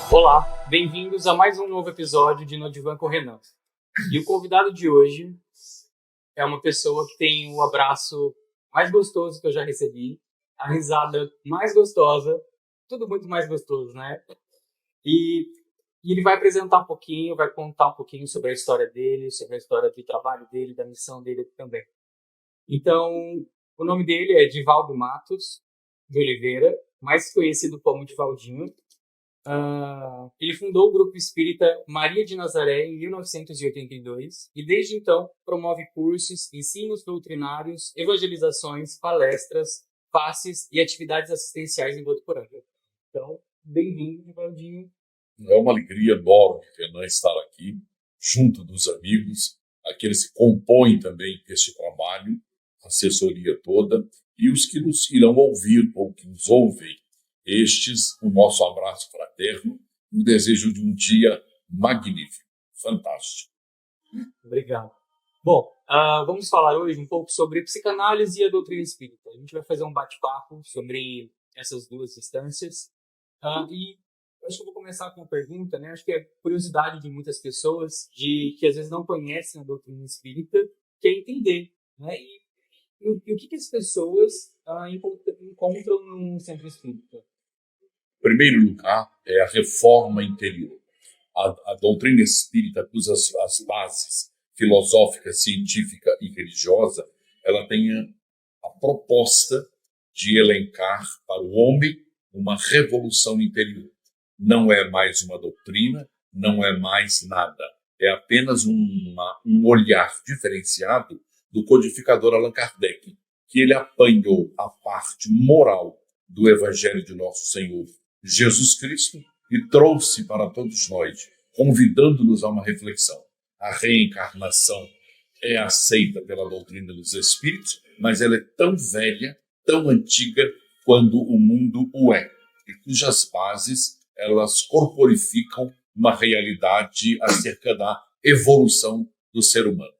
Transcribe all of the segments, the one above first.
Olá, bem-vindos a mais um novo episódio de No Divã com Renan. E o convidado de hoje é uma pessoa que tem o abraço mais gostoso que eu já recebi, a risada mais gostosa, tudo muito mais gostoso, né? E ele vai apresentar um pouquinho, vai contar um pouquinho sobre a história dele, sobre a história do trabalho dele, da missão dele também. Então, o nome dele é Divaldo Matos de Oliveira, mais conhecido como Divaldinho. Ele fundou o grupo espírita Maria de Nazaré em 1982 e desde então promove cursos, ensinos doutrinários, evangelizações, palestras, passes e atividades assistenciais em Votuporanga. Então, bem-vindo, Divaldinho. É uma alegria enorme, Renan, estar aqui, junto dos amigos, aqueles que compõem também este trabalho, a assessoria toda, e os que nos irão ouvir ou que nos ouvem. Estes, o nosso abraço fraterno, o desejo de um dia magnífico, fantástico. Obrigado. Bom, vamos falar hoje um pouco sobre psicanálise e a doutrina espírita. A gente vai fazer um bate-papo sobre essas duas instâncias. E acho que eu vou começar com uma pergunta, né? Acho que é curiosidade de muitas pessoas, de que às vezes não conhecem a doutrina espírita, que é entender, né? E o que as pessoas encontram num centro espírita? Em primeiro lugar, é a reforma interior. A doutrina espírita, cuja as bases filosófica, científica e religiosa, ela tem a proposta de elencar para o homem uma revolução interior. Não é mais uma doutrina, não é mais nada. É apenas um olhar diferenciado do codificador Allan Kardec, que ele apanhou a parte moral do Evangelho de Nosso Senhor Jesus Cristo e trouxe para todos nós, convidando-nos a uma reflexão. A reencarnação é aceita pela doutrina dos Espíritos, mas ela é tão velha, tão antiga, quando o mundo o é, e cujas bases elas corporificam uma realidade acerca da evolução do ser humano.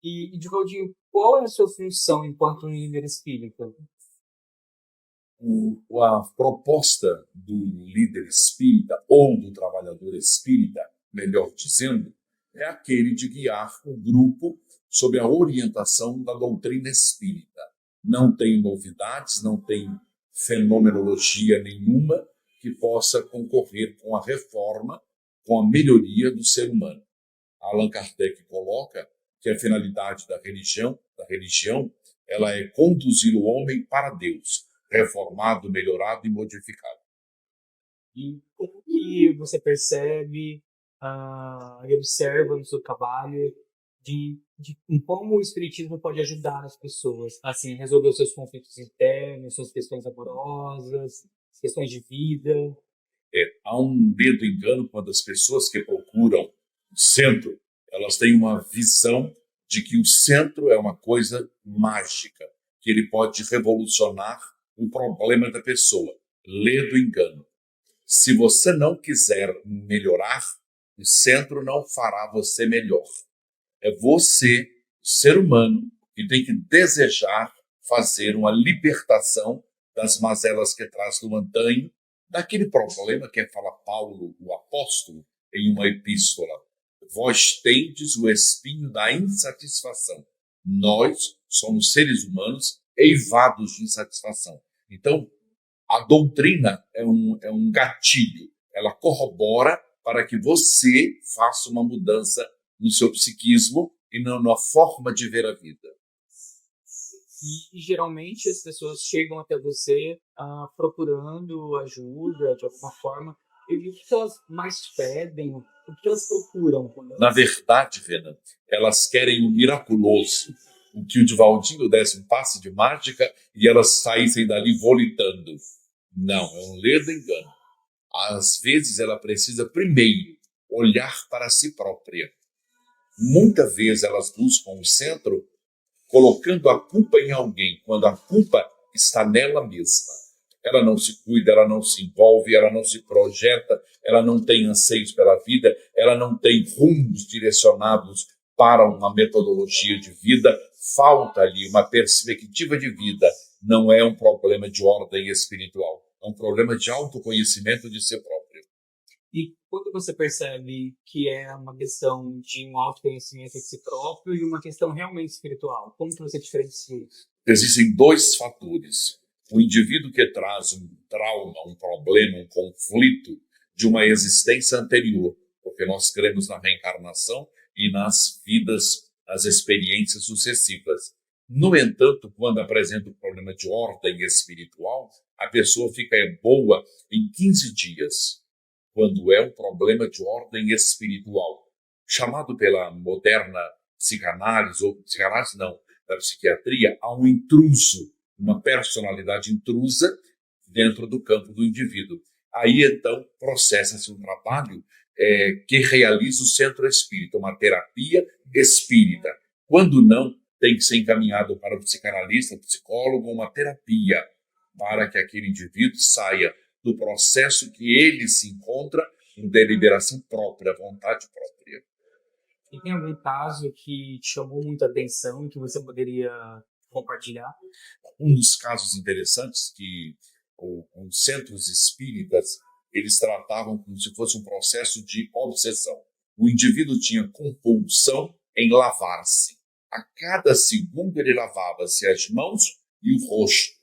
E Divaldinho, qual é a sua função enquanto líder espírita? A proposta do líder espírita ou do trabalhador espírita, melhor dizendo, é aquele de guiar o grupo sob a orientação da doutrina espírita. Não tem novidades, não tem fenomenologia nenhuma que possa concorrer com a reforma, com a melhoria do ser humano. Allan Kardec coloca que a finalidade da religião, ela é conduzir o homem para Deus, reformado, melhorado e modificado. E como que você percebe e observa no seu trabalho de como o espiritismo pode ajudar as pessoas assim, a resolver os seus conflitos internos, suas questões amorosas, questões de vida? Há um medo engano quando as pessoas que procuram o centro, elas têm uma visão de que o centro é uma coisa mágica, que ele pode revolucionar o problema da pessoa. Lê do engano. Se você não quiser melhorar, o centro não fará você melhor. É você, ser humano, que tem que desejar fazer uma libertação das mazelas que traz do antanho, daquele problema que fala Paulo, o apóstolo, em uma epístola. Vós tendes o espinho da insatisfação. Nós somos seres humanos eivados de insatisfação. Então, a doutrina é um gatilho. Ela corrobora para que você faça uma mudança no seu psiquismo e na forma de ver a vida. E geralmente as pessoas chegam até você procurando ajuda de alguma forma. E o que elas mais pedem? O que elas procuram? Na verdade, Renan, elas querem o miraculoso. O que o Divaldinho desse um passe de mágica e elas saíssem dali volitando. Não, é um ledo engano. Às vezes ela precisa primeiro olhar para si própria. Muitas vezes elas buscam o centro colocando a culpa em alguém, quando a culpa está nela mesma. Ela não se cuida, ela não se envolve, ela não se projeta, ela não tem anseios pela vida, ela não tem rumos direcionados para uma metodologia de vida. Falta ali uma perspectiva de vida. Não é um problema de ordem espiritual, é um problema de autoconhecimento de si próprio. E quando você percebe que é uma questão de um autoconhecimento de si próprio e uma questão realmente espiritual, como que você diferencia isso? Existem dois fatores. O indivíduo que traz um trauma, um problema, um conflito de uma existência anterior, porque nós cremos na reencarnação e nas vidas, as experiências sucessivas. No entanto, quando apresenta um problema de ordem espiritual, a pessoa fica boa em 15 dias, quando é um problema de ordem espiritual, chamado pela moderna psicanálise, ou psicanálise não, da psiquiatria, há um intruso, uma personalidade intrusa dentro do campo do indivíduo. Aí, então, processa-se um trabalho que realiza o centro espírita, uma terapia espírita. Quando não, tem que ser encaminhado para o psicanalista, o psicólogo, uma terapia, para que aquele indivíduo saia do processo que ele se encontra em deliberação própria, vontade própria. E tem algum caso que te chamou muita atenção e que você poderia compartilhar? Um dos casos interessantes que os centros espíritas, eles tratavam como se fosse um processo de obsessão. O indivíduo tinha compulsão em lavar-se. A cada segundo ele lavava-se as mãos e o rosto.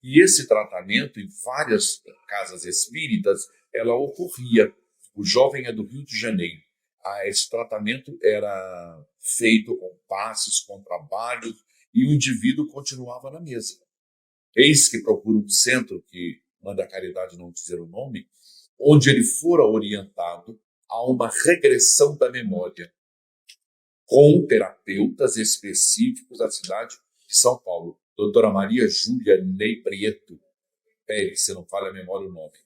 E esse tratamento, em várias casas espíritas, ela ocorria. O jovem é do Rio de Janeiro. Esse tratamento era feito com passes, com trabalhos, e o indivíduo continuava na mesa. Eis que procura um centro, que manda a caridade não dizer o nome, onde ele fora orientado a uma regressão da memória, com terapeutas específicos da cidade de São Paulo. Doutora Maria Júlia Ney Prieto Pérez, se não falha a memória o nome.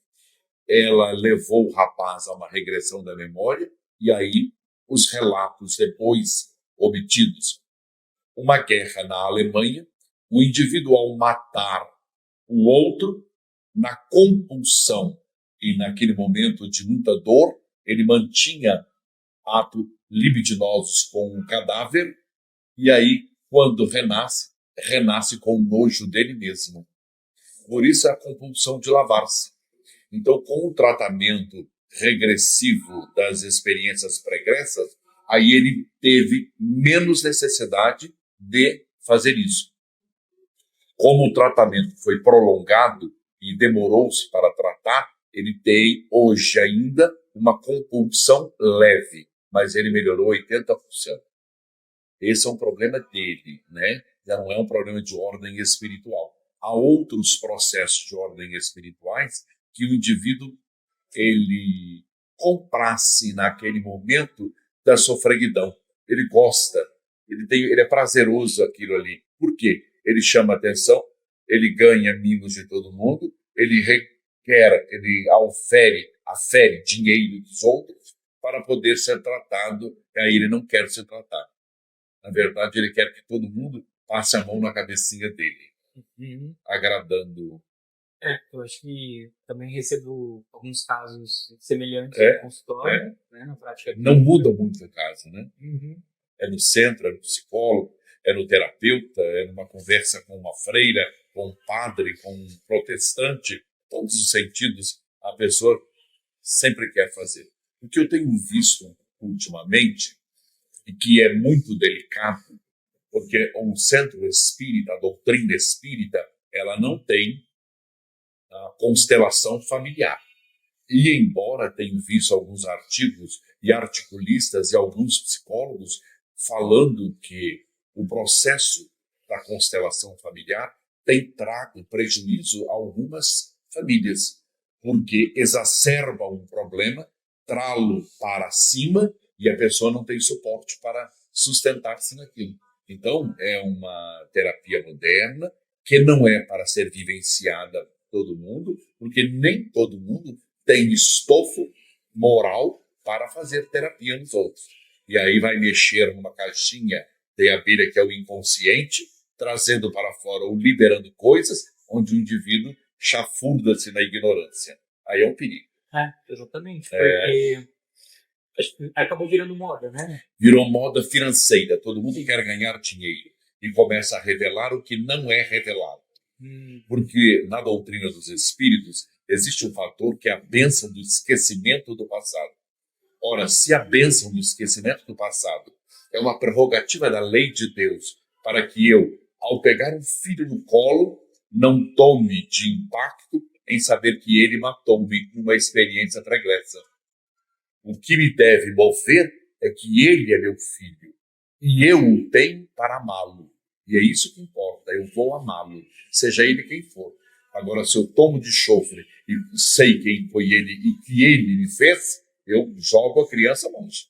Ela levou o rapaz a uma regressão da memória, e aí os relatos depois obtidos. Uma guerra na Alemanha, o indivíduo, ao matar o outro, na compulsão e naquele momento de muita dor, ele mantinha atos libidinosos com o cadáver, e aí, quando renasce com nojo dele mesmo. Por isso a compulsão de lavar-se. Então, com o tratamento regressivo das experiências pregressas, aí ele teve menos necessidade de fazer isso. Como o tratamento foi prolongado e demorou-se para tratar, ele tem hoje ainda uma compulsão leve, mas ele melhorou 80%. Esse é um problema dele, né? Já não é um problema de ordem espiritual. Há outros processos de ordem espirituais que o indivíduo ele comprasse naquele momento da sofreguidão. Ele gosta, ele é prazeroso aquilo ali. Por quê? Ele chama atenção, ele ganha mimos de todo mundo, ele requer, ele afere dinheiro dos outros para poder ser tratado, e aí ele não quer ser tratado. Na verdade, ele quer que todo mundo passe a mão na cabecinha dele, agradando. Eu acho que também recebo alguns casos semelhantes no consultório, né, na prática. Não muda muito a casa, né? É no centro, é no psicólogo, é no terapeuta, é numa conversa com uma freira, com um padre, com um protestante, todos os sentidos a pessoa sempre quer fazer. O que eu tenho visto ultimamente, e que é muito delicado, porque um centro espírita, a doutrina espírita, ela não tem a constelação familiar. E embora tenha visto alguns artigos e articulistas e alguns psicólogos falando que o processo da constelação familiar tem trago prejuízo a algumas famílias, porque exacerba um problema, trá-lo para cima e a pessoa não tem suporte para sustentar-se naquilo. Então, é uma terapia moderna que não é para ser vivenciada todo mundo, porque nem todo mundo tem estofo moral para fazer terapia nos outros. E aí vai mexer numa caixinha de abelha que é o inconsciente, trazendo para fora ou liberando coisas onde o indivíduo chafurda-se na ignorância. Aí é um perigo. Exatamente. Porque acabou virando moda, né? Virou moda financeira. Todo mundo quer ganhar dinheiro e começa a revelar o que não é revelado. Porque na doutrina dos espíritos existe um fator que é a bênção do esquecimento do passado. Ora, se a bênção do esquecimento do passado é uma prerrogativa da lei de Deus para que eu, ao pegar um filho no colo, não tome de impacto em saber que ele matou-me numa experiência pregressa. O que me deve mover é que ele é meu filho e eu o tenho para amá-lo. E é isso que importa, eu vou amá-lo, seja ele quem for. Agora, se eu tomo de chofre e sei quem foi ele e que ele me fez, eu jogo a criança longe.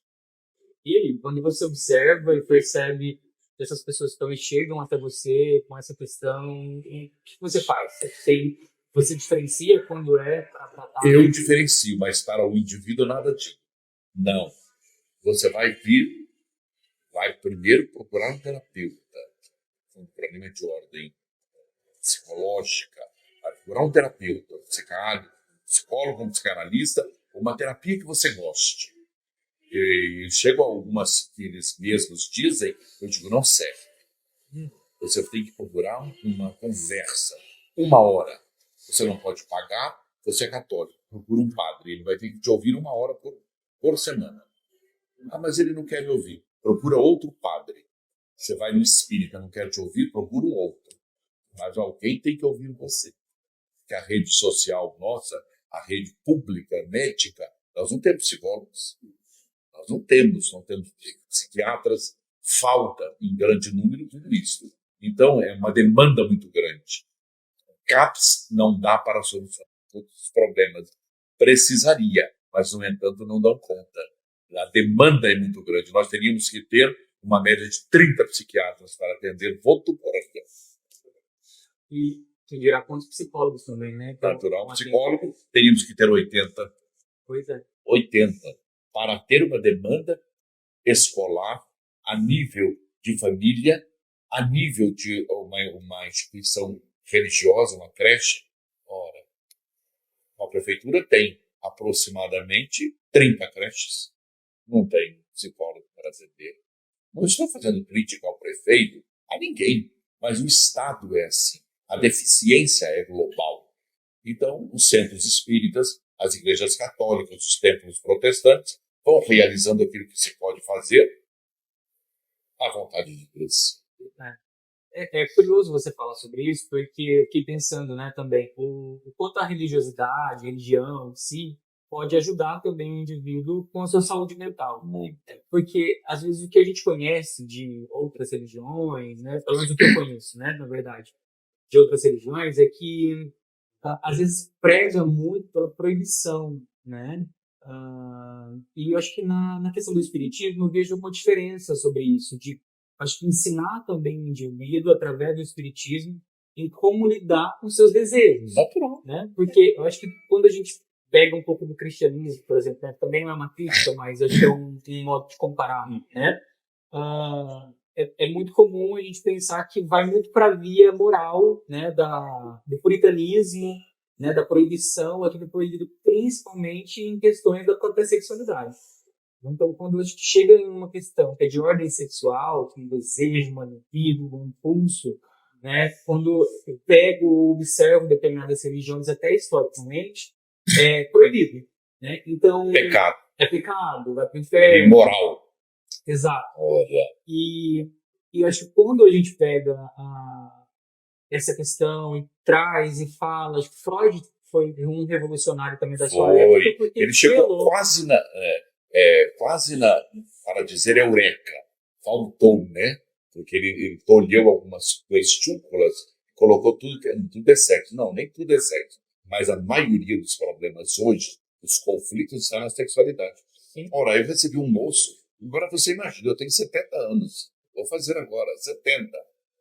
E aí, quando você observa e percebe que essas pessoas estão e chegam até você com essa questão, o que você faz? Você diferencia quando é para tratar? Eu diferencio, mas para o indivíduo nada digo. Não. Você vai primeiro procurar um terapeuta, um problema de ordem psicológica, vai procurar um terapeuta, psicólogo, um psicanalista, uma terapia que você goste. E chegam algumas que eles mesmos dizem, eu digo, não serve. Você tem que procurar uma conversa, 1 hora. Você não pode pagar, você é católico, procura um padre, ele vai ter que te ouvir 1 hora por semana. Ah, mas ele não quer me ouvir. Procura outro padre. Você vai no espírita, não quer te ouvir, procura um outro. Mas alguém tem que ouvir você. Porque a rede social nossa, a rede pública, médica, nós não temos psicólogos. Nós não temos psiquiatras, falta em grande número tudo isso. Então, é uma demanda muito grande. O CAPS não dá para solucionar todos os problemas. Precisaria, mas, no entanto, não dão conta. A demanda é muito grande. Nós teríamos que ter uma média de 30 psiquiatras para atender Votuporanga. E você dirá quantos psicólogos também, né? Natural, psicólogo, teríamos que ter 80. Pois é. 80. Para ter uma demanda escolar a nível de família, a nível de uma instituição religiosa, uma creche. Ora, a prefeitura tem aproximadamente 30 creches. Não tem psicólogo para atender. Não estou fazendo crítica ao prefeito, a ninguém, mas o Estado é assim. A deficiência é global. Então, os centros espíritas, as igrejas católicas, os templos protestantes, vão realizando aquilo que se pode fazer à vontade de Deus. É curioso você falar sobre isso, porque eu fiquei pensando, né, também, o quanto a religiosidade, a religião em si, pode ajudar também o indivíduo com a sua saúde mental. Porque, às vezes, o que a gente conhece de outras religiões, né, pelo menos o que eu conheço, né, na verdade, de outras religiões, é que, às vezes, prega muito pela proibição, né? E eu acho que na questão do espiritismo eu vejo uma diferença sobre isso, acho que ensinar também o indivíduo, através do espiritismo, em como lidar com seus desejos. Natural. Né? Porque eu acho que quando a gente pega um pouco do cristianismo, por exemplo, né? Também não é uma crítica, mas acho que é um modo de comparar, né? É muito comum a gente pensar que vai muito para a via moral, né? Do puritanismo, né? Da proibição, aquilo proibido principalmente em questões da própria sexualidade. Então, quando a gente chega em uma questão que é de ordem sexual, que um desejo, uma libido, um impulso, né? Quando eu pego ou observo determinadas religiões, até historicamente, é proibido, né? Então, Pecado. É pecado, vai para o É inferno. imoral. Exato. Olha. E eu acho que quando a gente pega essa questão e traz e fala, acho que Freud foi um revolucionário também da sua época, porque ele chegou quase para dizer eureka. Faltou, né? Porque ele tolheu algumas questúnculas, colocou tudo é sexo. Não, nem tudo é sexo. Mas a maioria dos problemas hoje, os conflitos, estão na sexualidade. Sim. Ora, eu recebi um moço, agora você imagina, eu tenho 70 anos, vou fazer agora 70.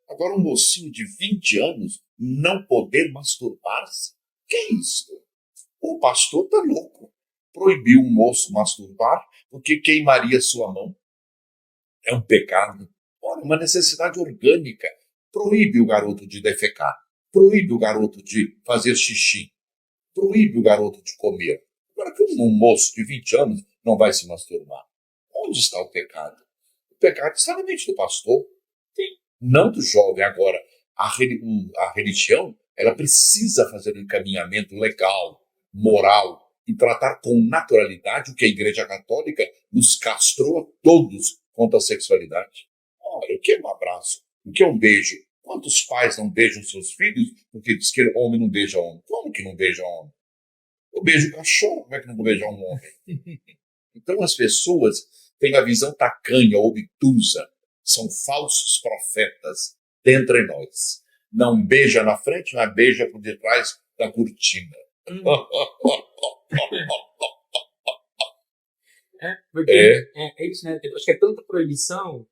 Agora um mocinho de 20 anos não poder masturbar-se? Que é isso? O pastor está louco. Proibiu um moço masturbar porque queimaria sua mão. É um pecado. Olha, uma necessidade orgânica. Proíbe o garoto de defecar. Proíbe o garoto de fazer xixi. Proíbe o garoto de comer. Agora que um moço de 20 anos não vai se masturbar. Onde está o pecado? O pecado está na mente do pastor. Não do jovem. Agora, a religião, ela precisa fazer um encaminhamento legal. moral e tratar com naturalidade o que a Igreja Católica nos castrou a todos quanto à sexualidade. Olha, o que é um abraço? O que é um beijo? Quantos pais não beijam seus filhos porque diz que homem não beija homem? Como que não beija homem? Eu beijo cachorro, como é que não vou beijar um homem? Então as pessoas têm a visão tacanha, obtusa, são falsos profetas dentre nós. Não beija na frente, mas beija por detrás da cortina. Porque é isso, né? Eu acho que é tanta proibição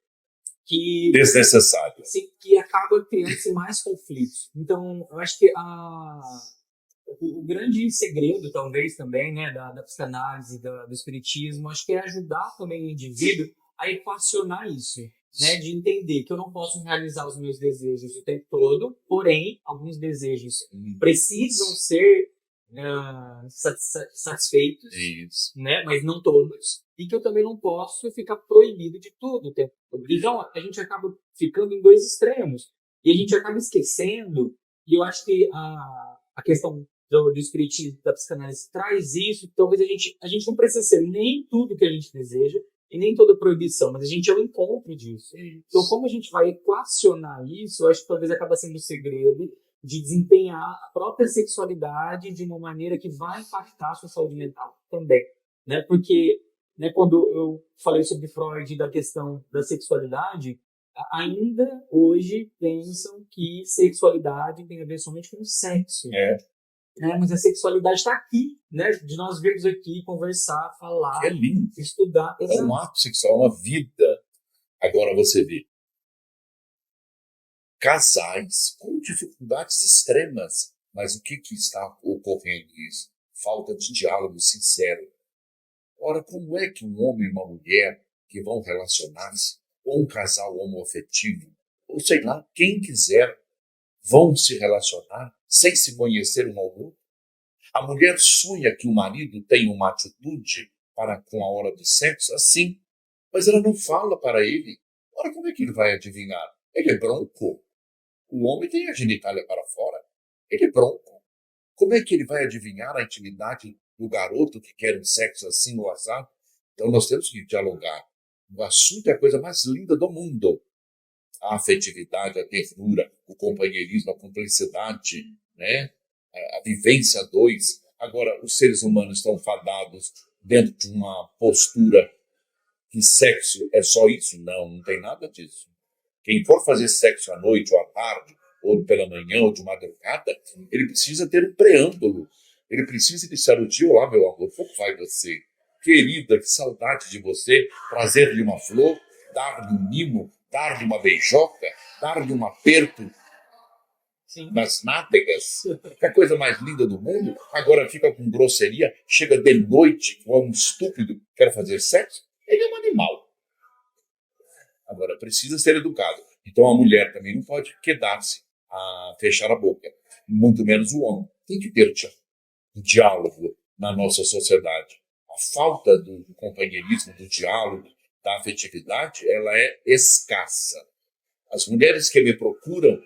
que desnecessário. Assim, que acaba criando mais conflitos. Então, eu acho que o grande segredo, talvez, também, né, da psicanálise, do espiritismo, acho que é ajudar também o indivíduo a equacionar isso, né, de entender que eu não posso realizar os meus desejos o tempo todo, porém, alguns desejos precisam ser satisfeitos, né, mas não todos, e que eu também não posso ficar proibido de tudo o tempo todo. Então, a gente acaba ficando em dois extremos, e a gente acaba esquecendo, e eu acho que a questão do espiritismo, da psicanálise, traz isso. Talvez a gente não precisa ser nem tudo que a gente deseja e nem toda proibição, mas a gente é o encontro disso. Então, como a gente vai equacionar isso, eu acho que talvez acaba sendo o segredo de desempenhar a própria sexualidade de uma maneira que vai impactar a sua saúde mental também, né? Porque, né, quando eu falei sobre Freud da questão da sexualidade, ainda hoje pensam que sexualidade tem a ver somente com sexo. Mas a sexualidade está aqui, né? De nós virmos aqui conversar, falar, é lindo. Estudar. É um ato sexual, uma vida. Agora você vê casais com dificuldades extremas. Mas o que está ocorrendo isso? Falta de diálogo sincero. Ora, como é que um homem e uma mulher que vão relacionar-se, ou um casal homoafetivo, ou sei lá, quem quiser, vão se relacionar sem se conhecer um ao outro? A mulher sonha que o marido tenha uma atitude para com a hora do sexo assim, mas ela não fala para ele. Ora, como é que ele vai adivinhar? Ele é bronco. O homem tem a genitália para fora. Ele é bronco. Como é que ele vai adivinhar a intimidade do garoto que quer um sexo assim ou assado? Então nós temos que dialogar. O assunto é a coisa mais linda do mundo. A afetividade, a ternura, o companheirismo, a cumplicidade, né? A vivência a dois. Agora, os seres humanos estão fadados dentro de uma postura que sexo é só isso? Não, não tem nada disso. Quem for fazer sexo à noite, ou à tarde, ou pela manhã, ou de madrugada, ele precisa ter um preâmbulo. Ele precisa iniciar o dia: olá, meu amor, como vai você? Querida, que saudade de você. Trazer-lhe uma flor, dar-lhe um mimo, dar-lhe uma beijoca, dar-lhe um aperto nas nádegas. Que é a coisa mais linda do mundo. Agora fica com grosseria, chega de noite, como um estúpido, quer fazer sexo. Ele é um animal. Agora, precisa ser educado. Então a mulher também não pode quedar-se a fechar a boca. Muito menos o homem. Tem que ter um diálogo na nossa sociedade. A falta do companheirismo, do diálogo, da afetividade, ela é escassa. As mulheres que me procuram,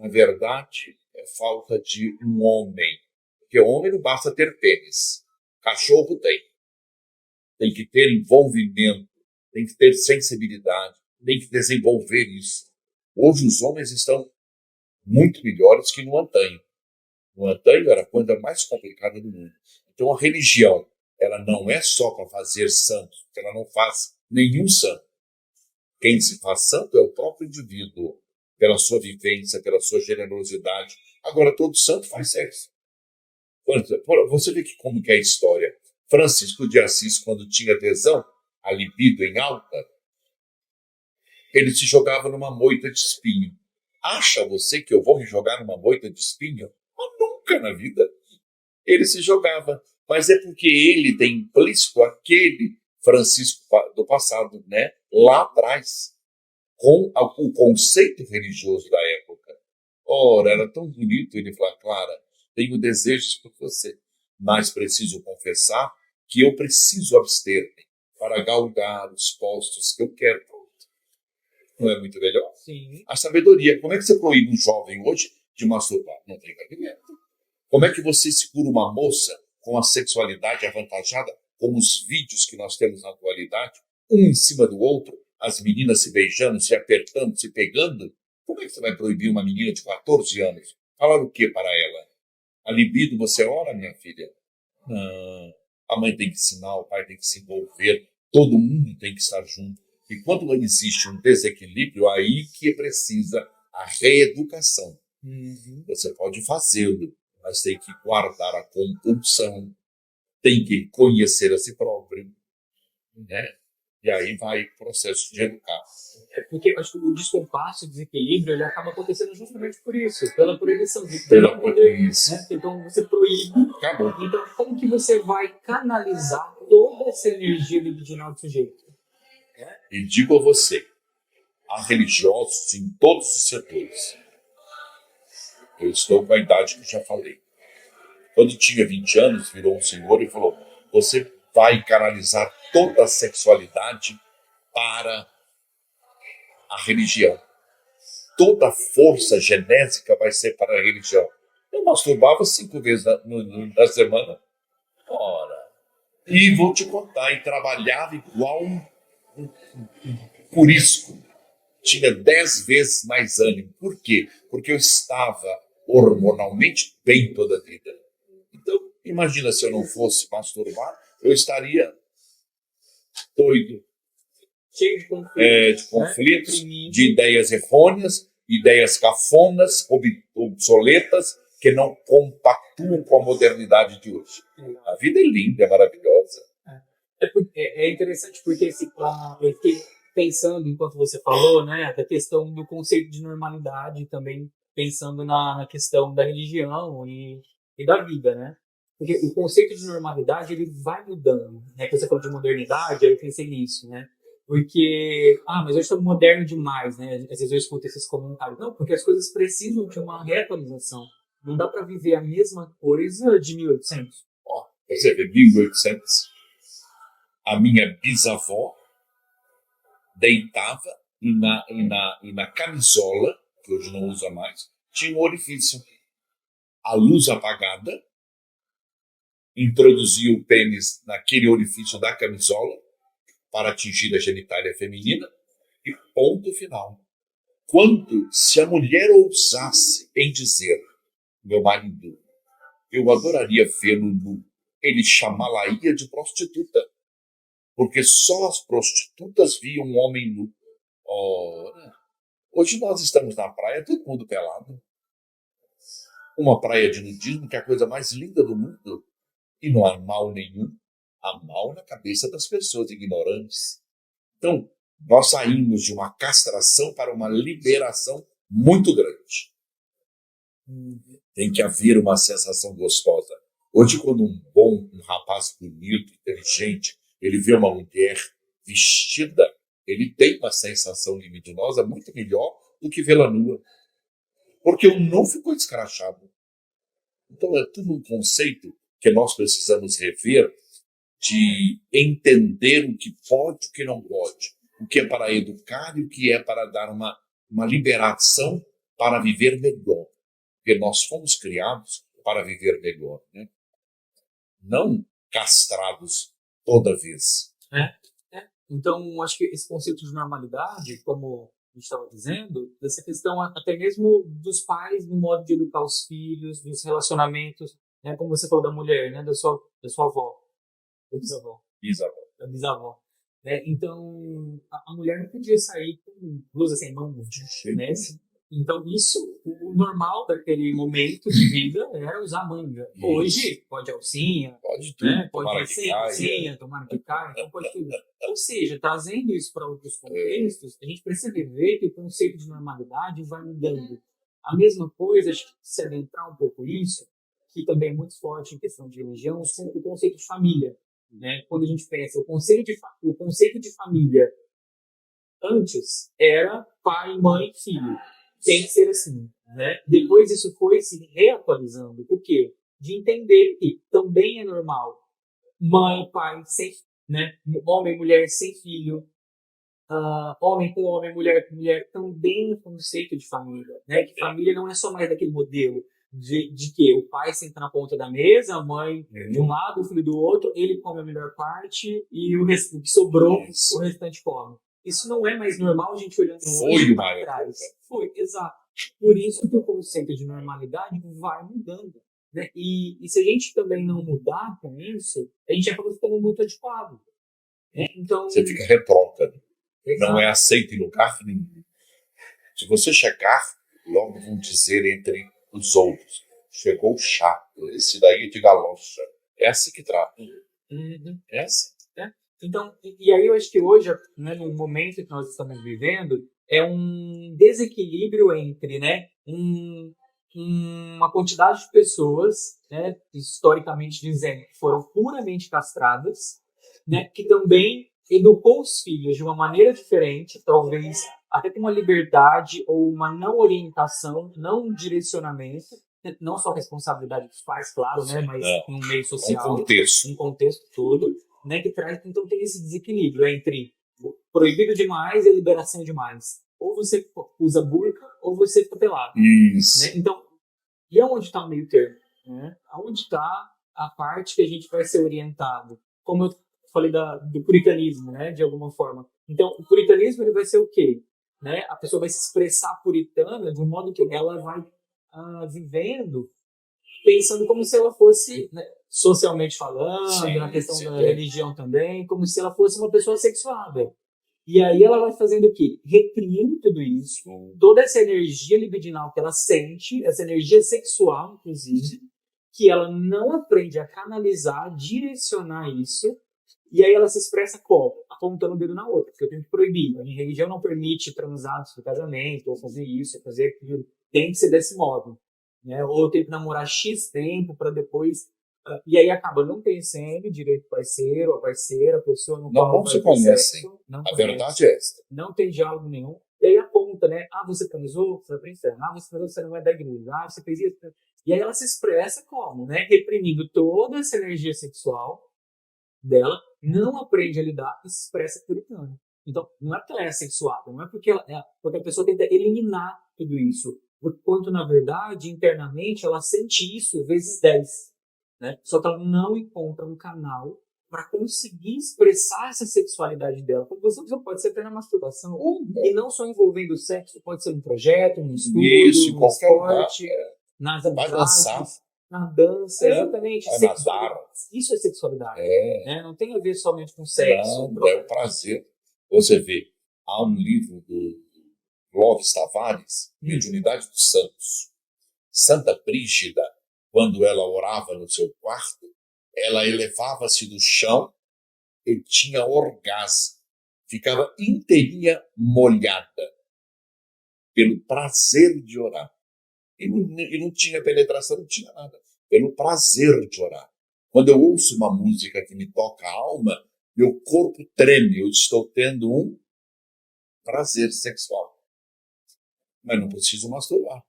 na verdade, é falta de um homem. Porque homem não basta ter pênis. Cachorro tem. Tem que ter envolvimento, tem que ter sensibilidade, tem que desenvolver isso. Hoje os homens estão muito melhores que no antanho. No antanho era a coisa mais complicada do mundo. Então a religião, ela não é só para fazer santos, ela não faz nenhum santo. Quem se faz santo é o próprio indivíduo, pela sua vivência, pela sua generosidade. Agora todo santo faz sexo. Você vê que como que é a história. Francisco de Assis, quando tinha tesão, a libido em alta, ele se jogava numa moita de espinho. Acha você que eu vou me jogar numa moita de espinho? Mas nunca na vida. Ele se jogava. Mas é porque ele tem implícito aquele Francisco do passado, né? Lá atrás, com o conceito religioso da época. Ora, era tão bonito ele falar: Clara, tenho desejos por você, mas preciso confessar que eu preciso abster-me para galgar os postos que eu quero. Não é muito melhor? Sim. A sabedoria. Como é que você proíbe um jovem hoje de masturbar? Não tem cabimento. Como é que você segura uma moça com a sexualidade avantajada, como os vídeos que nós temos na atualidade, um em cima do outro, as meninas se beijando, se apertando, se pegando. Como é que você vai proibir uma menina de 14 anos? Falar o que para ela? A libido você ora, minha filha? Não. A mãe tem que ensinar, o pai tem que se envolver, todo mundo tem que estar junto. E quando existe um desequilíbrio, aí que precisa a reeducação. Você pode fazê-lo, mas tem que guardar a compulsão, tem que conhecer a si próprio, né? E aí vai o processo de educar. É porque eu acho que o descompasso, o desequilíbrio, ele acaba acontecendo justamente por isso, pela proibição. Pela isso. Né? Então você proíbe. Acabou. Então como que você vai canalizar toda essa energia libidinal do sujeito? E digo a você, há religiosos em todos os setores. Eu estou com a idade que já falei. Quando tinha 20 anos, virou um senhor e falou: você vai canalizar toda a sexualidade para a religião. Toda a força genésica vai ser para a religião. Eu masturbava 5 vezes na semana. Ora. E vou te contar, e trabalhava igual um curisco. Tinha 10 vezes mais ânimo. Por quê? Porque eu estava hormonalmente bem toda a vida. Então, imagina se eu não fosse masturbar, eu estaria doido. Cheio de conflitos, de ideias errôneas, ideias cafonas, obsoletas, que não compactuam com a modernidade de hoje. A vida é linda, é maravilhosa. É interessante porque eu fiquei pensando, enquanto você falou, né, da questão do conceito de normalidade, também pensando na questão da religião e da vida, né? Porque o conceito de normalidade, ele vai mudando, né? Quando você falou de modernidade, aí eu pensei nisso, né? Porque, mas eu estou moderno demais, né? Às vezes eu escuto esses comentários. Não, porque as coisas precisam de uma reatualização. Não dá para viver a mesma coisa de 1800. Você vê, 1800, a minha bisavó deitava e na camisola, que hoje não usa mais, tinha um orifício. A luz apagada, introduzia o pênis naquele orifício da camisola para atingir a genitália feminina e ponto final. Se a mulher ousasse em dizer: meu marido, eu adoraria vê-lo nu, ele chamá-la-ia de prostituta, porque só as prostitutas viam um homem nu. Ora, hoje nós estamos na praia, todo mundo pelado. Uma praia de nudismo que é a coisa mais linda do mundo. E não há mal nenhum. Há mal na cabeça das pessoas ignorantes. Então, nós saímos de uma castração para uma liberação muito grande. Tem que haver uma sensação gostosa. Hoje, quando um rapaz bonito, inteligente, ele vê uma mulher vestida, ele tem uma sensação libidinosa muito melhor do que vê-la nua. Porque o nu ficou escrachado. Então, é tudo um conceito que nós precisamos rever, de entender o que pode e o que não pode, o que é para educar e o que é para dar uma liberação para viver melhor. Porque nós fomos criados para viver melhor, né? Não castrados toda vez. Então, acho que esse conceito de normalidade, como a gente estava dizendo, dessa questão até mesmo dos pais no modo de educar os filhos, dos relacionamentos, né? Como você falou da mulher, né? Da sua avó. Da bisavó. Da bisavó. Né? Então, a mulher não podia sair com blusa sem mão, né? Então, isso, o normal daquele momento de vida era usar manga. Isso. Hoje, pode alcinha, pode tudo, né? Pode ser alcinha, tomara que caia, então pode tudo. Ou seja, trazendo isso para outros contextos, a gente precisa ver que o conceito de normalidade vai mudando. A mesma coisa, acho que se adentrar um pouco isso, que também é muito forte em questão de religião, o conceito de família. Né? Quando a gente pensa, o conceito de família antes era pai, mãe, filho. Tem que ser assim. Né? Depois isso foi se reatualizando. Por quê? De entender que também é normal mãe, pai, sem, né? Homem e mulher sem filho, homem com homem, mulher com mulher, também é conceito de família. Né? Que família não é só mais daquele modelo. de que o pai senta na ponta da mesa, a mãe de um lado, o filho do outro, ele come a melhor parte e o que sobrou, o restante come. Isso não é mais normal, a gente olhando hoje para trás. Foi, exato. Por isso que o conceito de normalidade vai mudando. Né? E se a gente também não mudar com isso, a gente acaba ficando muito antiquado. Né? Então, você fica retrógrado. Não é aceito em lugar nenhum. Se você chegar, logo vão dizer entre os outros: chegou o chato, esse daí de galocha. É assim que trata. É assim. Então, e aí eu acho que hoje, né, no momento que nós estamos vivendo, é um desequilíbrio entre, né, uma quantidade de pessoas, né, historicamente dizendo, que foram puramente castradas, né, que também educou os filhos de uma maneira diferente, talvez até com uma liberdade ou uma não orientação, não direcionamento, não só responsabilidade dos pais, claro, né, mas no meio social, um contexto todo, né, que traz, então tem esse desequilíbrio entre proibido demais e liberação demais. Ou você usa burca ou você fica pelado. Isso. Né? Então, e aonde está o meio termo? Né? Aonde está a parte que a gente vai ser orientado? Como eu falei do puritanismo, né, de alguma forma. Então, o puritanismo ele vai ser o quê? Né? A pessoa vai se expressar puritana de um modo que ela vai vivendo, pensando como se ela fosse, né, socialmente falando, sim, na questão da religião também, como se ela fosse uma pessoa sexuada. E aí ela vai fazendo o quê? Reprimindo tudo isso, toda essa energia libidinal que ela sente, essa energia sexual, inclusive, que ela não aprende a canalizar, direcionar isso, e aí ela se expressa como? Apontando o dedo na outra, porque eu tenho que proibir. A minha religião não permite transar antes do casamento, ou fazer isso, ou fazer aquilo. Tem que ser desse modo. Né? Ou eu tenho que namorar X tempo para depois... E aí acaba não conhecendo direito parceiro, a parceira, a pessoa no qual não se conhece. A verdade é essa. Não tem diálogo nenhum. E aí aponta, né? Ah, você transou? Você vai para o inferno. Ah, você transou, você não vai da igreja. Ah, você fez isso. E aí ela se expressa como? Né? Reprimindo toda essa energia sexual dela, não aprende a lidar e se expressa puritana. Então, não é porque ela é sexuada, não é porque, porque a pessoa tenta eliminar tudo isso. Enquanto, na verdade, internamente, ela sente isso vezes 10. Né? Só que ela não encontra um canal para conseguir expressar essa sexualidade dela. Como você pode ser até na masturbação, e não só envolvendo o sexo, pode ser um projeto, um estudo, um esporte, nas amizades, na dança, exatamente. Isso é sexualidade. Né? Não tem a ver somente com sexo. Não, é o prazer. Você vê, há um livro do Clóvis Tavares, Mediunidade dos Santos. Santa Brígida, quando ela orava no seu quarto, ela elevava-se do chão e tinha orgasmo. Ficava inteirinha molhada pelo prazer de orar. E não tinha penetração, não tinha nada. Pelo prazer de orar. Quando eu ouço uma música que me toca a alma, meu corpo treme, eu estou tendo um prazer sexual. Mas não preciso masturbar.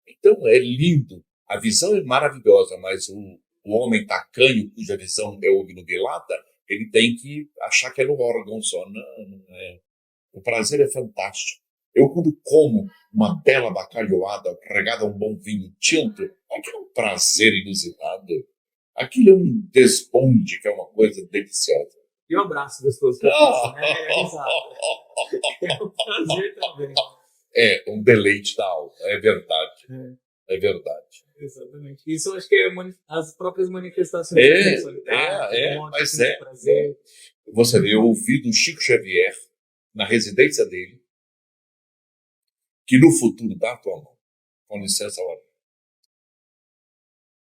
Então é lindo. A visão é maravilhosa, mas o homem tacanho, cuja visão é obnubilada, ele tem que achar que é no órgão só. Não é. O prazer é fantástico. Eu, quando como uma bela bacalhoada regada a um bom vinho tinto, aquilo é um prazer inusitado. Aquilo é um desbonde, que é uma coisa deliciosa. E um abraço gostoso. Exato. É um prazer também. É um deleite da alma, é verdade. É verdade. Exatamente. Isso eu acho que é as próprias manifestações da sexualidade. Mas é. Você vê, eu ouvi do Chico Xavier, na residência dele, que no futuro, dá a tua mão, com licença, Laura,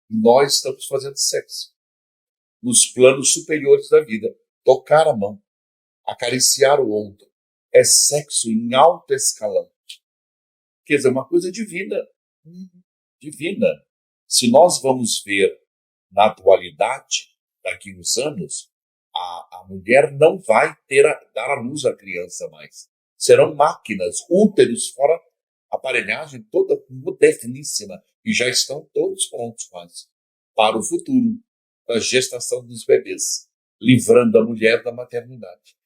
nós estamos fazendo sexo nos planos superiores da vida. Tocar a mão, acariciar o outro, é sexo em alto escalão. Quer dizer, uma coisa divina. Divina. Se nós vamos ver na atualidade, daqui uns anos, a mulher não vai dar à luz à criança mais. Serão máquinas, úteros, fora aparelhagem toda moderníssima, e já estão todos prontos quase para o futuro da gestação dos bebês, livrando a mulher da maternidade.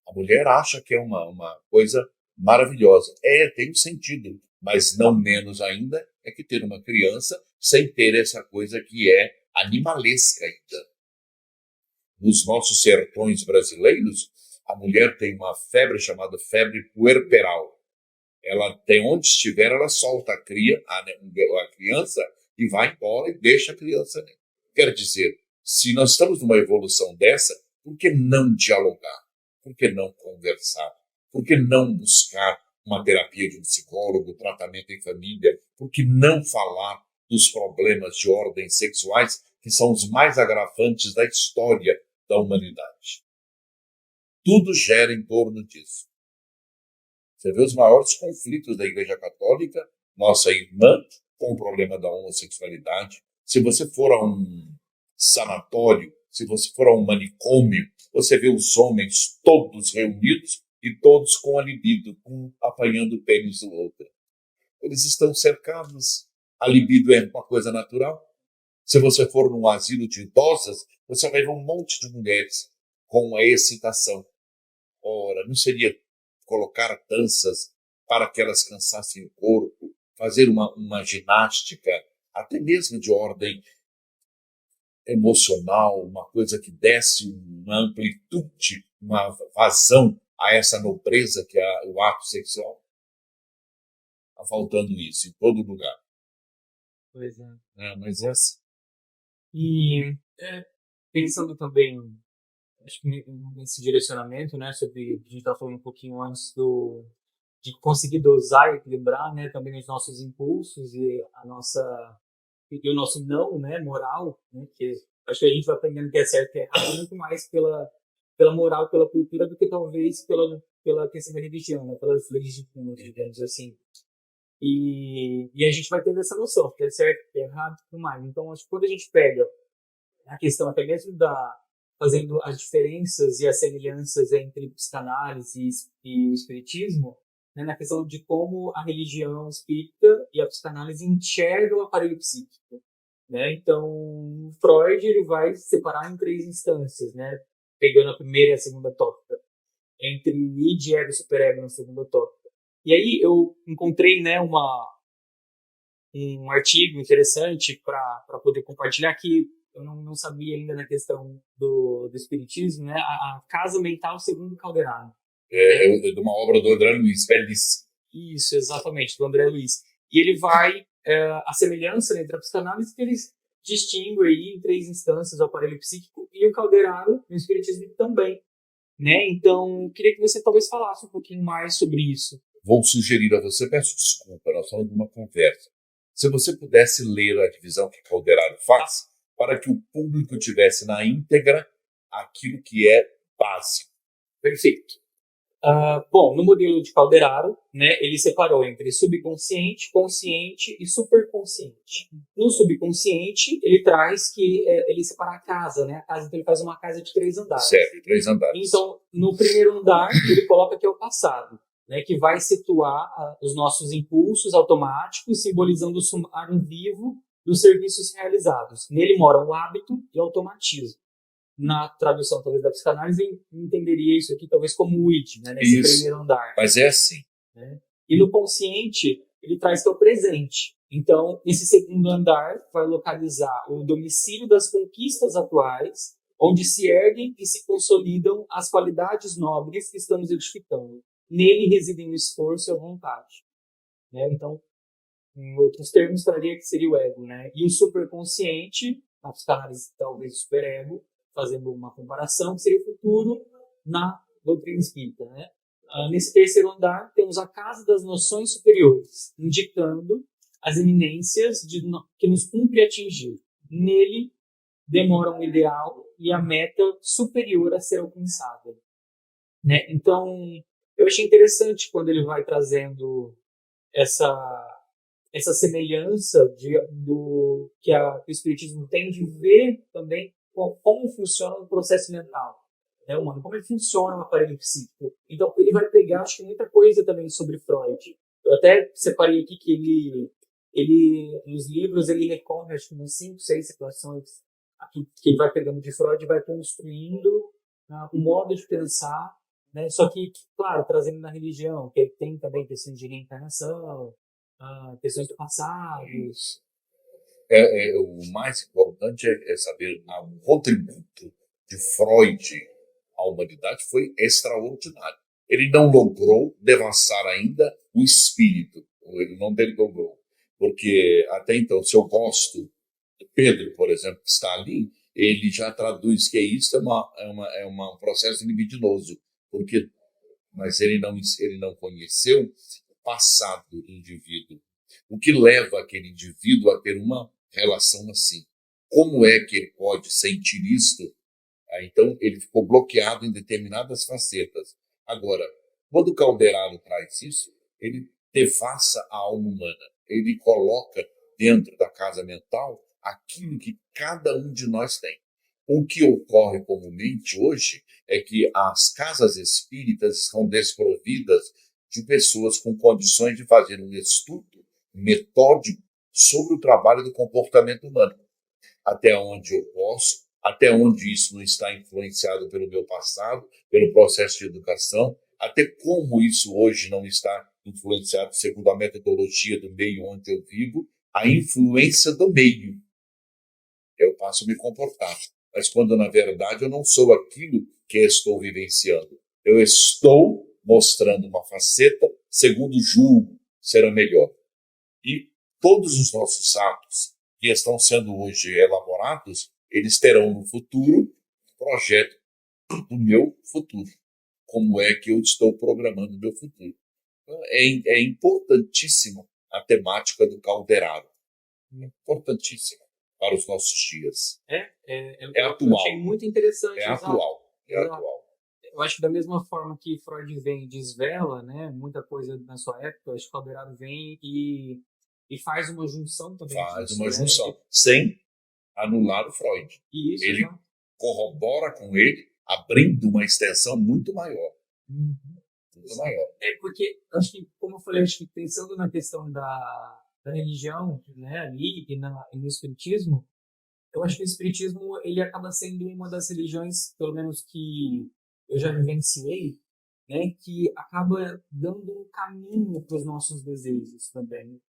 A mulher acha que é uma coisa maravilhosa. Tem um sentido, mas não menos ainda é que ter uma criança sem ter essa coisa que é animalesca ainda. Nos nossos sertões brasileiros, a mulher tem uma febre chamada febre puerperal. Ela tem, onde estiver, ela solta a criança e vai embora e deixa a criança. Quer dizer, se nós estamos numa evolução dessa, por que não dialogar? Por que não conversar? Por que não buscar uma terapia de um psicólogo, tratamento em família? Por que não falar dos problemas de ordem sexuais, que são os mais agravantes da história da humanidade? Tudo gira em torno disso. Você vê os maiores conflitos da Igreja Católica, nossa irmã, com o problema da homossexualidade. Se você for a um sanatório, se você for a um manicômio, você vê os homens todos reunidos e todos com a libido, um apanhando o pênis do outro. Eles estão cercados. A libido é uma coisa natural. Se você for num asilo de idosas, você vai ver um monte de mulheres com a excitação. Ora, não seria colocar danças para que elas cansassem o corpo, fazer uma ginástica, até mesmo de ordem emocional, uma coisa que desse uma amplitude, uma vazão a essa nobreza que é o ato sexual? Está faltando isso em todo lugar. Pois é. Mas é assim. E pensando também, acho que nesse direcionamento, né, sobre a gente estava falando um pouquinho antes de conseguir dosar e equilibrar, né, também os nossos impulsos e o nosso não, né, moral, né, que acho que a gente vai aprendendo que é certo e errado muito mais pela moral, pela cultura, do que talvez pela questão da religião, né, pelas leis divinas, digamos assim. E a gente vai tendo essa noção, que é certo, que é errado e tudo mais. Então, acho que quando a gente pega a questão até mesmo fazendo as diferenças e as semelhanças entre psicanálise e o espiritismo, né, na questão de como a religião espírita e a psicanálise enxergam o aparelho psíquico, né? Então, Freud ele vai separar em 3 instâncias, né? Pegando a primeira e a segunda tópica, entre id, ego e superego na segunda tópica. E aí eu encontrei, né, um artigo interessante para poder compartilhar, que eu não sabia ainda na questão do espiritismo, né? A casa mental segundo Calderano. É de uma obra do André Luiz, belíssima. Isso, exatamente, do André Luiz. E ele vai, a semelhança entre a psicanálise, que eles distinguem aí em 3 instâncias, o aparelho psíquico, e o Calderano, no espiritismo também, né? Então, queria que você talvez falasse um pouquinho mais sobre isso. Vou sugerir a você, peço desculpa, nós estamos numa conversa. Se você pudesse ler a divisão que Calderano faz, para que o público tivesse na íntegra aquilo que é básico. Perfeito. Bom, no modelo de Calderaro, né, ele separou entre subconsciente, consciente e superconsciente. No subconsciente, ele traz que ele separa a casa, né? A casa, então ele faz uma casa de 3 andares. Certo, 3 andares. Então, no primeiro andar, ele coloca que é o passado, né, que vai situar os nossos impulsos automáticos, simbolizando o sumário vivo dos serviços realizados. Nele mora o hábito e o automatismo. Na tradução, talvez, da psicanálise, entenderia isso aqui, talvez, como o id, né, nesse primeiro andar. Mas é assim. Né? E no consciente, ele traz que é o presente. Então, esse segundo andar vai localizar o domicílio das conquistas atuais, onde se erguem e se consolidam as qualidades nobres que estamos edificando. Nele residem o esforço e a vontade. Né? Então, em outros termos, traria que seria o ego. Né? E o superconsciente, na psicanálise, talvez o superego, fazendo uma comparação, que seria o futuro na doutrina espírita. Né? Nesse terceiro andar, temos a casa das noções superiores, indicando as eminências que nos cumpre atingir. Nele, demora um ideal e a meta superior a ser alcançada. Né? Então, eu achei interessante quando ele vai trazendo essa semelhança do que o Espiritismo tem de ver também como funciona o processo mental, né, humano, como ele funciona o aparelho psíquico. Então, ele vai pegar, acho que muita coisa também sobre Freud. Eu até separei aqui que ele nos livros, ele recorre, acho que umas 5, 6 situações aqui, que ele vai pegando de Freud e vai construindo um modo de pensar, né, só que, claro, trazendo na religião, que tem também questões de reencarnação, questões do passado. O mais importante é saber o contributo de Freud à humanidade foi extraordinário. Ele não logrou devassar ainda o espírito, ele não logrou. Porque até então, se eu gosto de Pedro, por exemplo, que está ali, ele já traduz que isso é um processo libidinoso, porque, mas ele não conheceu o passado do indivíduo. O que leva aquele indivíduo a ter uma relação assim? Como é que ele pode sentir isto? Então, ele ficou bloqueado em determinadas facetas. Agora, quando o Calderaro traz isso, ele devassa a alma humana. Ele coloca dentro da casa mental aquilo que cada um de nós tem. O que ocorre comumente hoje é que as casas espíritas são desprovidas de pessoas com condições de fazer um estudo metódico sobre o trabalho do comportamento humano. Até onde eu posso, até onde isso não está influenciado pelo meu passado, pelo processo de educação, até como isso hoje não está influenciado, segundo a metodologia do meio onde eu vivo, a influência do meio. Eu passo a me comportar. Mas quando, na verdade, eu não sou aquilo que estou vivenciando. Eu estou mostrando uma faceta segundo julgo será melhor. E todos os nossos atos que estão sendo hoje elaborados, eles terão no futuro um projeto do meu futuro. Como é que eu estou programando o meu futuro? É importantíssima a temática do Calderaro. Importantíssima para os nossos dias. É atual. Eu achei muito interessante. É atual. É atual. Eu acho que da mesma forma que Freud vem e desvela, né, muita coisa na sua época, acho que Calderaro vem e faz uma junção também. Faz uma junção, sem anular o Freud. Isso, ele corrobora com ele, abrindo uma extensão muito maior. Muito maior. Porque, acho que, como eu falei, acho que pensando na questão da religião, né, ali e no espiritismo, eu acho que o espiritismo ele acaba sendo uma das religiões, pelo menos que eu já vivenciei, né, que acaba dando um caminho para os nossos desejos também,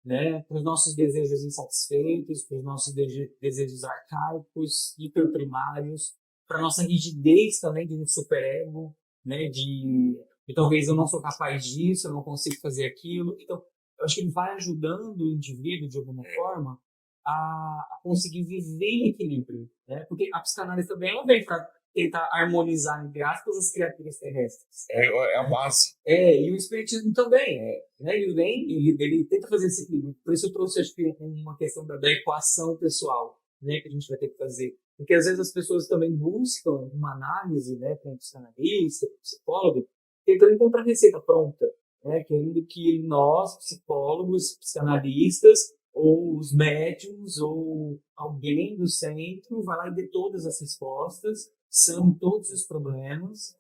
né, para os nossos desejos insatisfeitos, para os nossos desejos arcaicos, hiperprimários, para a nossa rigidez também de um superego, né, de talvez eu não sou capaz disso, eu não consigo fazer aquilo. Então, eu acho que ele vai ajudando o indivíduo, de alguma forma, a conseguir viver em equilíbrio, né? Porque a psicanálise também não vem para tentar harmonizar, entre aspas, as criaturas terrestres. É a base. E o espiritismo também, né? Ele tenta fazer esse equilíbrio. Por isso eu trouxe, acho que, uma questão da equação pessoal, né? Que a gente vai ter que fazer. Porque às vezes as pessoas também buscam uma análise, né? Com um psicanalista, com um psicólogo, tentando encontrar receita pronta, né? Querendo que nós, psicólogos, psicanalistas, ou os médiums, ou alguém do centro, vai lá e dê todas as respostas, são todos os problemas,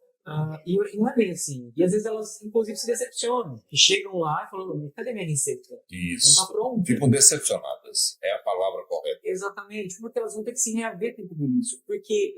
e não é bem assim. E às vezes elas, inclusive, se decepcionam. E chegam lá e falam, cadê minha receita? Isso. Não está pronto. Ficam decepcionadas. É a palavra correta. Exatamente. Porque elas vão ter que se reaver com tudo isso. Porque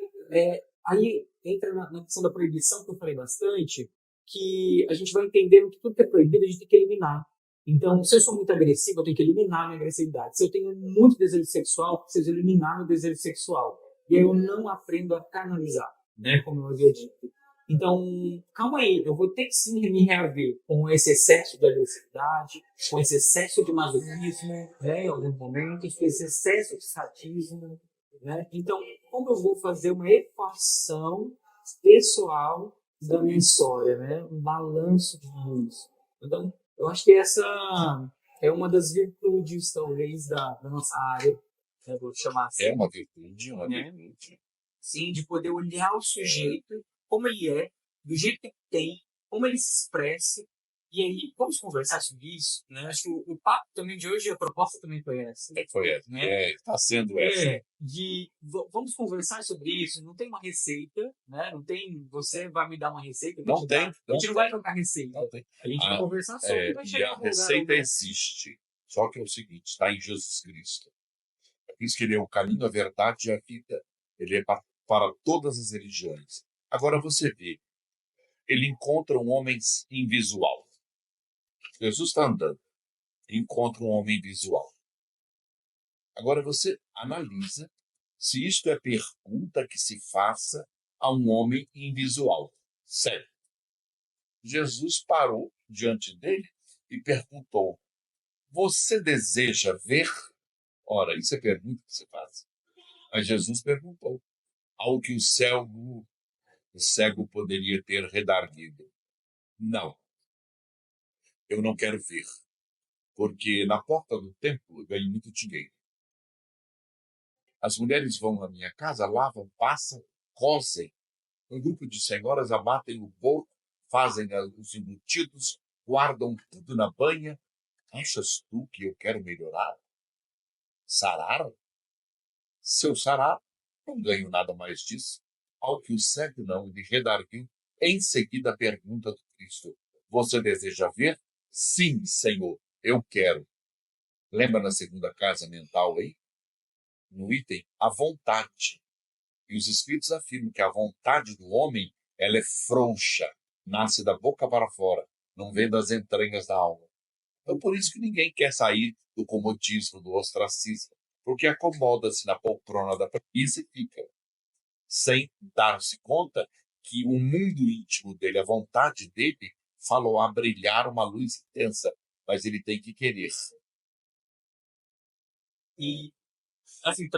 aí entra na questão da proibição, que eu falei bastante, que a gente vai entendendo que tudo que é proibido a gente tem que eliminar. Então, se eu sou muito agressivo, eu tenho que eliminar a minha agressividade. Se eu tenho muito desejo sexual, eu preciso eliminar meu desejo sexual. E aí eu não aprendo a canalizar, né? Como eu havia dito. Então, calma aí, eu vou ter que sim me reaver com esse excesso de agressividade, com esse excesso de masoquismo, né, em alguns momentos, com esse excesso de sadismo, né? Então, como eu vou fazer uma equação pessoal da minha história, né? Um balanço de tudo isso. Então, eu acho que essa é uma das virtudes, talvez, da nossa área, né, vou chamar assim. É uma virtude, Sim, de poder olhar o sujeito como ele é, do jeito que ele tem, como ele se expressa. E aí, vamos conversar sobre isso, né? Acho que o papo também de hoje, a proposta também foi essa. Foi essa, né? Está sendo essa. Vamos conversar sobre isso. Não tem uma receita, né? Não tem, você vai me dar uma receita. Não tem. A gente não vai trocar receita. A gente vai conversar sobre e vai chegar a receita existe. Só que é o seguinte, está em Jesus Cristo. Diz que ele é o caminho, a verdade e a vida. Ele é para todas as religiões. Agora você vê, ele encontra um homem invisual. Jesus está andando. encontra um homem visual. Agora você analisa se isto é pergunta que se faça a um homem invisual. Sério. Jesus parou diante dele e perguntou: você deseja ver? Ora, isso é pergunta que se faz. Mas Jesus perguntou, ao que o cego poderia ter redarguido: não, eu não quero ver, porque na porta do templo eu ganho muito dinheiro. As mulheres vão na minha casa, lavam, passam, cozem. Um grupo de senhoras abatem o porco, fazem os embutidos, guardam tudo na banha. Achas tu que eu quero melhorar? Sarar? Se eu sarar, não ganho nada mais disso. Ao que o cego não lhe redarguiu, em seguida a pergunta do Cristo: você deseja ver? Sim, Senhor, eu quero. Lembra na segunda casa mental aí? No item, a vontade. E os espíritos afirmam que a vontade do homem, ela é frouxa, nasce da boca para fora, não vem das entranhas da alma. Então, por isso que ninguém quer sair do comodismo, do ostracismo, porque acomoda-se na poltrona da preguiça e fica, sem dar-se conta que o mundo íntimo dele, a vontade dele, falou a brilhar uma luz intensa, mas ele tem que querer. E, assim,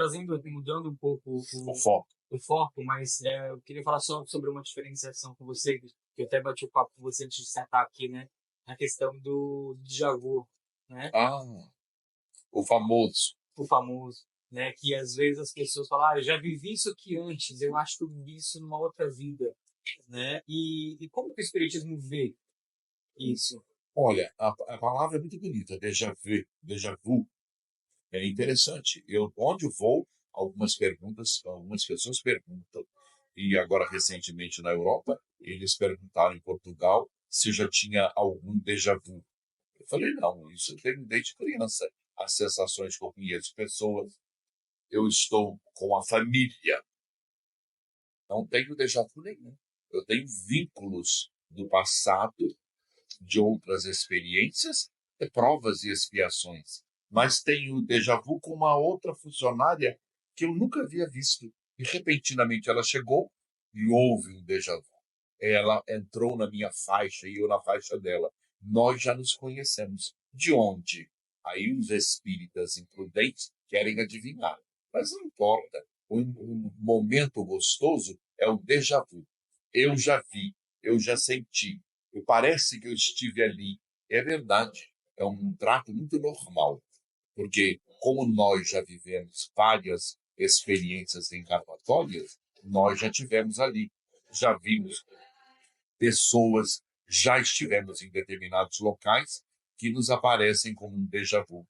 mudando um pouco O foco. o foco, mas eu queria falar só sobre uma diferenciação com você, que eu até bati o papo com você antes de sentar aqui, né? A questão do déjà vu, né? Ah, o famoso. O famoso, né? Que às vezes as pessoas falam, eu já vivi isso aqui antes, eu acho que eu vivi isso numa outra vida, né? E como que o Espiritismo vê isso? Olha, a palavra é muito bonita, déjà vu. É interessante. Onde eu vou, algumas pessoas perguntam, e agora recentemente na Europa, eles perguntaram em Portugal se já tinha algum déjà vu. Eu falei, não, isso eu tenho desde criança. As sensações que eu conheço pessoas, eu estou com a família, não tenho déjà vu nenhum. Eu tenho vínculos do passado, de outras experiências, provas e expiações. Mas tenho déjà vu com uma outra funcionária que eu nunca havia visto. E repentinamente ela chegou e houve um déjà vu. Ela entrou na minha faixa e eu na faixa dela. Nós já nos conhecemos. De onde? Aí os espíritas imprudentes querem adivinhar. Mas não importa. O momento gostoso é o déjà vu. Eu já vi, eu já senti, e parece que eu estive ali. É verdade, é um trato muito normal, porque como nós já vivemos várias experiências encarnatórias, nós já tivemos ali, já vimos pessoas, já estivemos em determinados locais que nos aparecem como um déjà vu.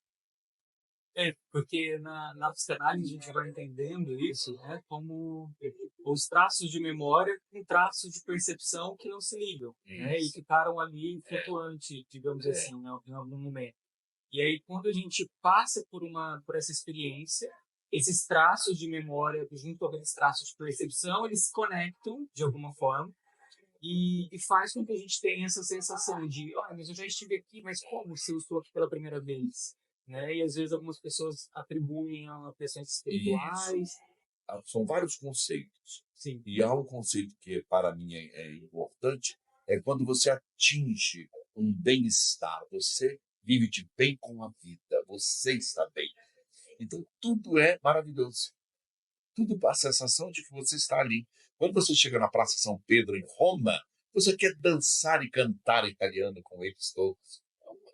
Porque na psicanálise a gente vai entendendo isso, né, como os traços de memória com traços de percepção que não se ligam, né, e ficaram ali flutuantes, digamos assim, em algum momento. E aí, quando a gente passa por essa experiência, esses traços de memória, junto com aqueles traços de percepção, eles se conectam de alguma forma e faz com que a gente tenha essa sensação de, mas eu já estive aqui, mas como se eu estou aqui pela primeira vez? Né? E às vezes algumas pessoas atribuem a questões espirituais. São vários conceitos. Sim. E há um conceito que para mim é importante, é quando você atinge um bem-estar, você vive de bem com a vida, você está bem. Então tudo é maravilhoso. Tudo dá a sensação de que você está ali. Quando você chega na Praça São Pedro, em Roma, você quer dançar e cantar italiano com eles todos.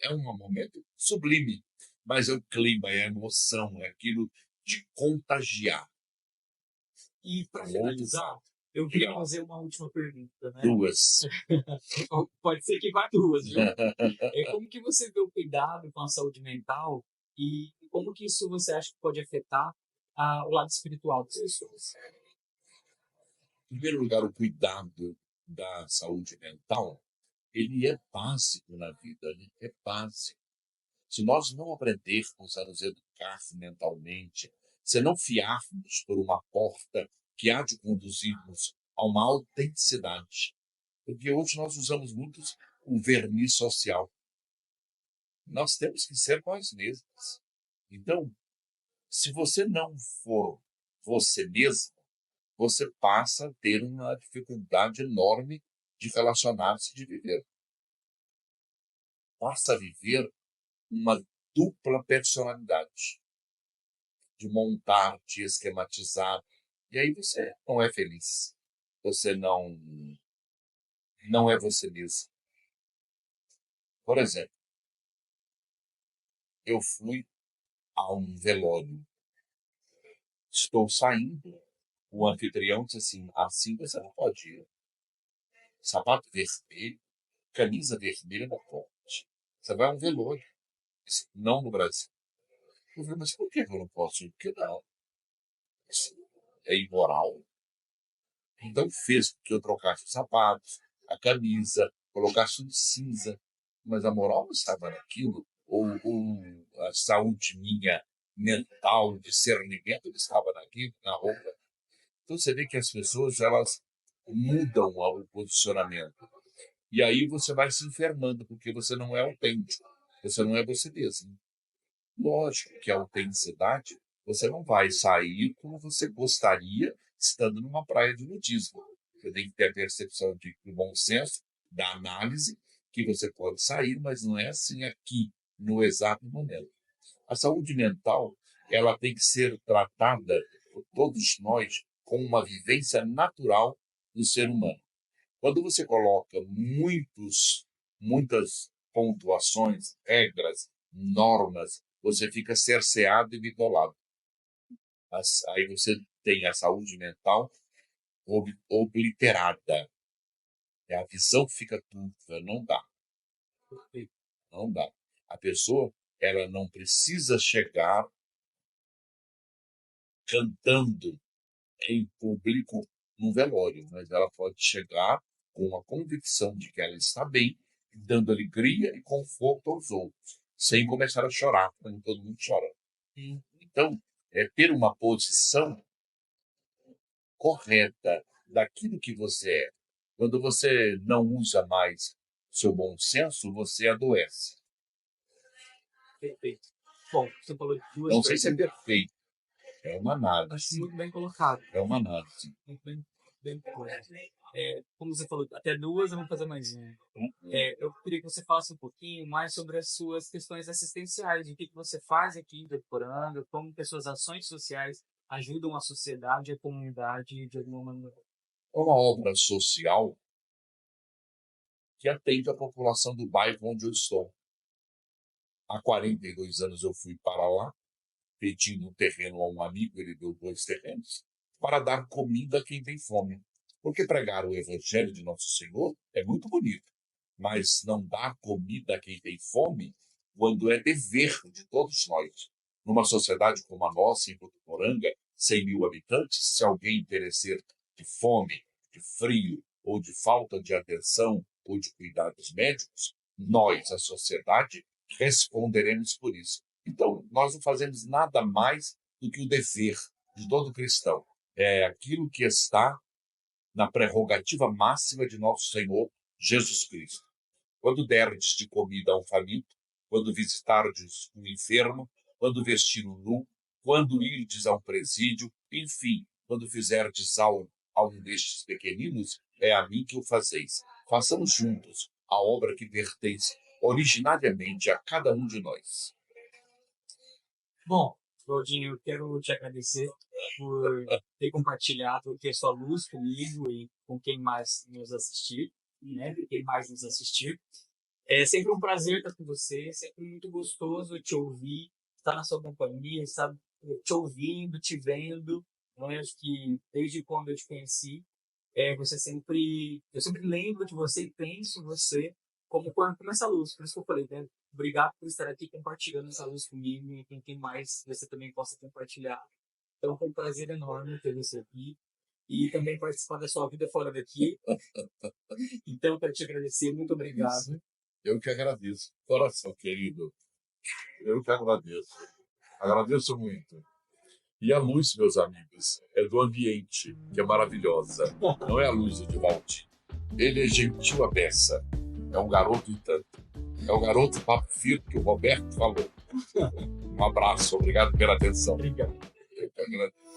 É um momento sublime, mas é o clima, é a emoção, é aquilo de contagiar. E para finalizar, eu queria fazer uma última pergunta, né? Duas. Pode ser que vá duas, viu? Como que você vê o cuidado com a saúde mental e como que isso você acha que pode afetar o lado espiritual das pessoas? Em primeiro lugar, o cuidado da saúde mental, ele é básico na vida, né? É básico. Se nós não aprendermos a nos educar mentalmente, se não fiarmos por uma porta que há de conduzir-nos a uma autenticidade, porque hoje nós usamos muito o verniz social. Nós temos que ser nós mesmos. Então, se você não for você mesmo, você passa a ter uma dificuldade enorme de relacionar-se, de viver. Passa a viver uma dupla personalidade, de montar, de esquematizar, e aí você não é feliz. Você não é você mesmo. Por exemplo, eu fui a um velório. Estou saindo, o anfitrião disse assim você não pode ir. Sapato vermelho, camisa vermelha não pode. Você vai a um velório. Disse, não no Brasil. Eu falei, mas por que eu não posso ir? Porque não. Isso é imoral. Então fez com que eu trocasse os sapatos, a camisa, colocasse um cinza. Mas a moral não estava naquilo. Ou a saúde minha mental, discernimento, estava naquilo, na roupa. Então você vê que as pessoas, elas mudam o posicionamento. E aí você vai se enfermando, porque você não é autêntico. Você não é você mesmo. Lógico que a autenticidade, você não vai sair como você gostaria estando numa praia de nudismo. Você tem que ter a percepção do bom senso, da análise, que você pode sair, mas não é assim aqui, no exato momento. A saúde mental, ela tem que ser tratada por todos nós como uma vivência natural do ser humano. Quando você coloca muitas pontuações, regras, normas, você fica cerceado e bitolado. Aí você tem a saúde mental obliterada. A visão fica turva, não dá. Não dá. A pessoa, ela não precisa chegar cantando em público no velório, mas ela pode chegar com a convicção de que ela está bem, dando alegria e conforto aos outros, sem começar a chorar, quando todo mundo chora. Então, é ter uma posição correta daquilo que você é. Quando você não usa mais seu bom senso, você adoece. Perfeito. Bom, você falou de duas Não sei se é perguntas. perfeito. É uma Acho análise. muito bem colocado. É uma análise. Muito bem colocado. Como você falou, até duas, eu vou fazer mais uma. Eu queria que você falasse um pouquinho mais sobre as suas questões assistenciais, o que você faz aqui em Votuporanga, como que as suas ações sociais ajudam a sociedade e a comunidade de alguma maneira. É uma obra social que atende a população do bairro onde eu estou. Há 42 anos eu fui para lá, pedindo um terreno a um amigo, ele deu 2 terrenos, para dar comida a quem tem fome. Porque pregar o evangelho de Nosso Senhor é muito bonito, mas não dar comida a quem tem fome, quando é dever de todos nós. Numa sociedade como a nossa, em Votuporanga, 100 mil habitantes, se alguém perecer de fome, de frio, ou de falta de atenção, ou de cuidados médicos, nós, a sociedade, responderemos por isso. Então, nós não fazemos nada mais do que o dever de todo cristão. É aquilo que está na prerrogativa máxima de nosso Senhor Jesus Cristo. Quando derdes de comida a um faminto, quando visitardes um enfermo, quando vestir um nu, quando irdes a um presídio, enfim, quando fizerdes a um destes pequeninos, é a mim que o fazeis. Façamos juntos a obra que pertence originariamente a cada um de nós. Bom, Claudinho, eu quero te agradecer por ter compartilhado a sua luz comigo e com quem mais nos assistir, né? Quem mais nos assistir. É sempre um prazer estar com você, é sempre muito gostoso te ouvir, estar na sua companhia, estar te ouvindo, te vendo. Eu acho que desde quando eu te conheci, eu sempre lembro de você e penso em você como essa luz. Por isso que eu falei, né? Obrigado por estar aqui compartilhando essa luz comigo e com quem mais você também possa compartilhar. Então, foi um prazer enorme ter você aqui e também participar da sua vida fora daqui. Então, eu quero te agradecer, muito obrigado. Eu que agradeço. Coração, querido. Eu que agradeço. Agradeço muito. E a luz, meus amigos, é do ambiente, que é maravilhosa. Não é a luz do Divaldi. Ele é gentil à beça. É um garoto e tanto. É o garoto papo firme que o Roberto falou. Um abraço, obrigado pela atenção. Obrigado. Eu que agradeço.